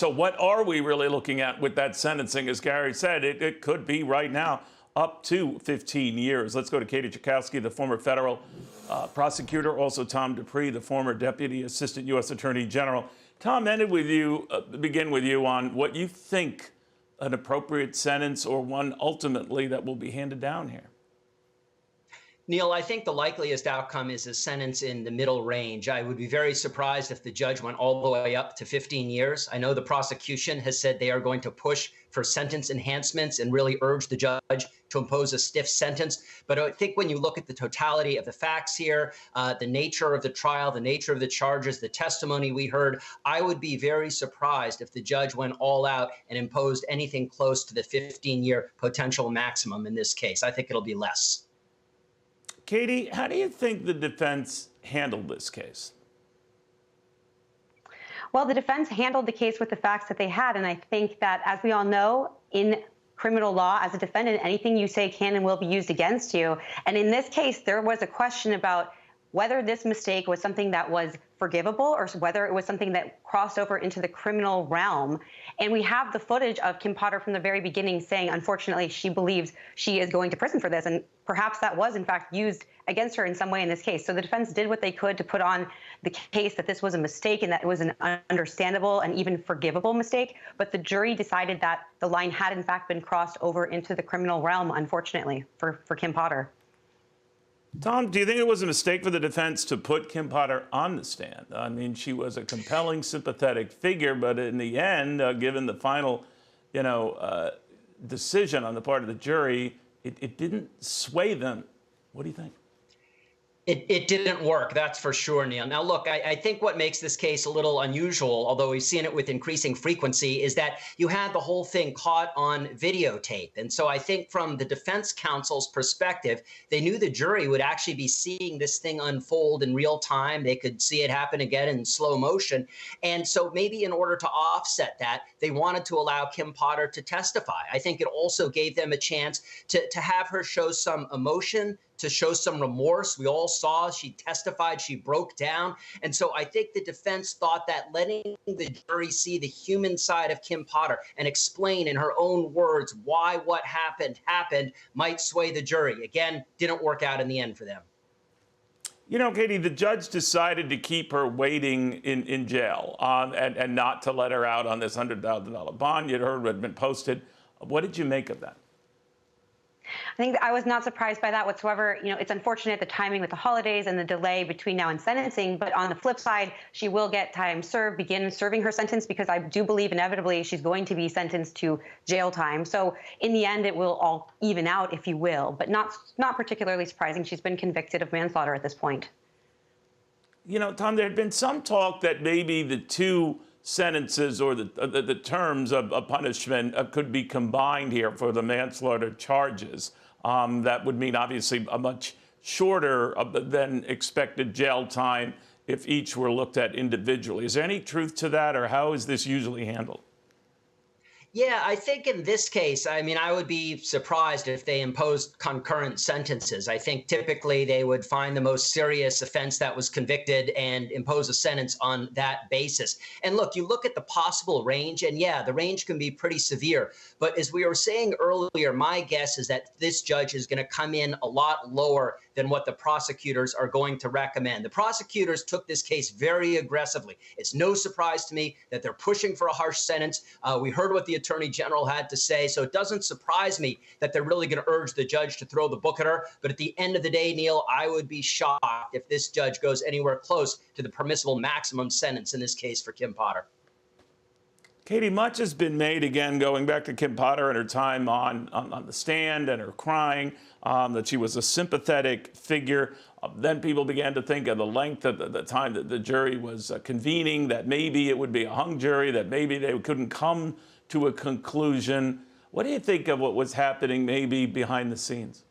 So what are we really looking at with that sentencing? As Gary said, it could be right now up to 15 years. Let's go to Katie Cherkasky, the former federal prosecutor, also Tom Dupree, the former Deputy Assistant U.S. Attorney General. Tom, begin with you on what you think an appropriate sentence or one ultimately that will be handed down here. Neil, I think the likeliest outcome is a sentence in the middle range. I would be very surprised if the judge went all the way up to 15 years. I know the prosecution has said they are going to push for sentence enhancements and really urge the judge to impose a stiff sentence. But I think when you look at the totality of the facts here, the nature of the trial, the nature of the charges, the testimony we heard, I would be very surprised if the judge went all out and imposed anything close to the 15-year potential maximum in this case. I think it'll be less. Katie, how do you think the defense handled this case? Well, the defense handled the case with the facts that they had. And I think that, as we all know, in criminal law, as a defendant, anything you say can and will be used against you. And in this case, there was a question about whether this mistake was something that was forgivable or whether it was something that crossed over into the criminal realm. And we have the footage of Kim Potter from the very beginning saying, unfortunately, she believes she is going to prison for this. And perhaps that was, in fact, used against her in some way in this case. So the defense did what they could to put on the case that this was a mistake and that it was an understandable and even forgivable mistake. But the jury decided that the line had, in fact, been crossed over into the criminal realm, unfortunately, for Kim Potter. Tom, do you think it was a mistake for the defense to put Kim Potter on the stand? I mean, she was a compelling, sympathetic figure, but in the end, given the final, decision on the part of the jury, it didn't sway them. What do you think? It didn't work, that's for sure, Neil. Now, look, I think what makes this case a little unusual, although we've seen it with increasing frequency, is that you had the whole thing caught on videotape. And so I think from the defense counsel's perspective, they knew the jury would actually be seeing this thing unfold in real time. They could see it happen again in slow motion. And so maybe in order to offset that, they wanted to allow Kim Potter to testify. I think it also gave them a chance to have her show some emotion, to show some remorse. We all saw she testified, she broke down. And so I think the defense thought that letting the jury see the human side of Kim Potter and explain in her own words why what happened might sway the jury. Again, didn't work out in the end for them. You know, Katie, the judge decided to keep her waiting in jail and not to let her out on this $100,000 bond. You'd heard what had been posted. What did you make of that? I think I was not surprised by that whatsoever. It's unfortunate the timing with the holidays and the delay between now and sentencing. But on the flip side, she will get time served, begin serving her sentence, because I do believe inevitably she's going to be sentenced to jail time. So in the end, it will all even out, if you will, but not particularly surprising. She's been convicted of manslaughter at this point. You know, Tom, there had been some talk that maybe the two sentences or the terms of punishment could be combined here for the manslaughter charges. That would mean obviously a much shorter than expected jail time if each were looked at individually. Is there any truth to that, or how is this usually handled? Yeah, I think in this case, I mean, I would be surprised if they imposed concurrent sentences. I think typically they would find the most serious offense that was convicted and impose a sentence on that basis. And look, you look at the possible range, and yeah, the range can be pretty severe. But as we were saying earlier, my guess is that this judge is going to come in a lot lower than what the prosecutors are going to recommend. The prosecutors took this case very aggressively. It's no surprise to me that they're pushing for a harsh sentence. We heard what the Attorney General had to say, so it doesn't surprise me that they're really going to urge the judge to throw the book at her. But at the end of the day, Neil, I would be shocked if this judge goes anywhere close to the permissible maximum sentence in this case for Kim Potter. Katie, much has been made, again, going back to Kim Potter and her time on the stand and her crying, that she was a sympathetic figure. Then people began to think of the length of the time that the jury was convening, that maybe it would be a hung jury, that maybe they couldn't come to a conclusion. What do you think of what was happening maybe behind the scenes?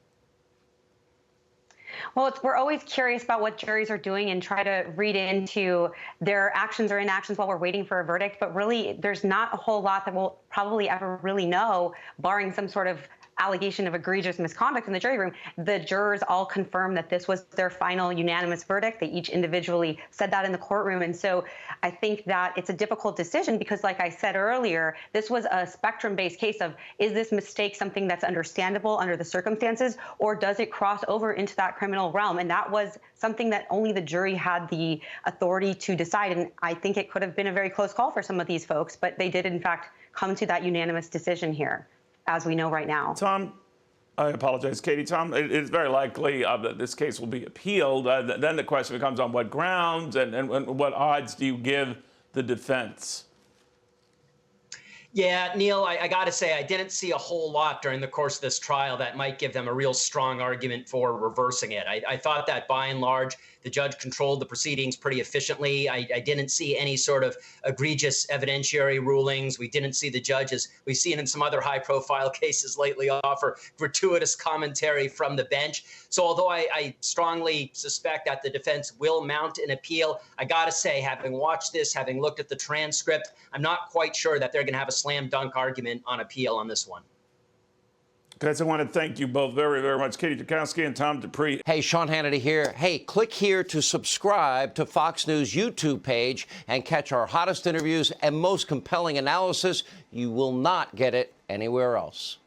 Well, we're always curious about what juries are doing and try to read into their actions or inactions while we're waiting for a verdict. But really, there's not a whole lot that we'll probably ever really know, barring some sort of allegation of egregious misconduct in the jury room, the jurors all confirmed that this was their final unanimous verdict. They each individually said that in the courtroom. And so I think that it's a difficult decision because, like I said earlier, this was a spectrum-based case of, is this mistake something that's understandable under the circumstances, or does it cross over into that criminal realm? And that was something that only the jury had the authority to decide. And I think it could have been a very close call for some of these folks, but they did, in fact, come to that unanimous decision here, as we know right now. Tom, I apologize, Katie. Tom, it is very likely that this case will be appealed. Then the question becomes on what grounds and what odds do you give the defense? Yeah, Neil, I got to say, I didn't see a whole lot during the course of this trial that might give them a real strong argument for reversing it. I thought that by and large, the judge controlled the proceedings pretty efficiently. I didn't see any sort of egregious evidentiary rulings. We didn't see the judges, we've seen in some other high-profile cases lately, offer gratuitous commentary from the bench. So although I strongly suspect that the defense will mount an appeal, I got to say, having watched this, having looked at the transcript, I'm not quite sure that they're going to have a slam dunk argument on appeal on this one. Guys, I want to thank you both very, very much, Katie Cherkasky and Tom Dupree. Hey, Sean Hannity here. Hey, click here to subscribe to Fox News YouTube page and catch our hottest interviews and most compelling analysis. You will not get it anywhere else.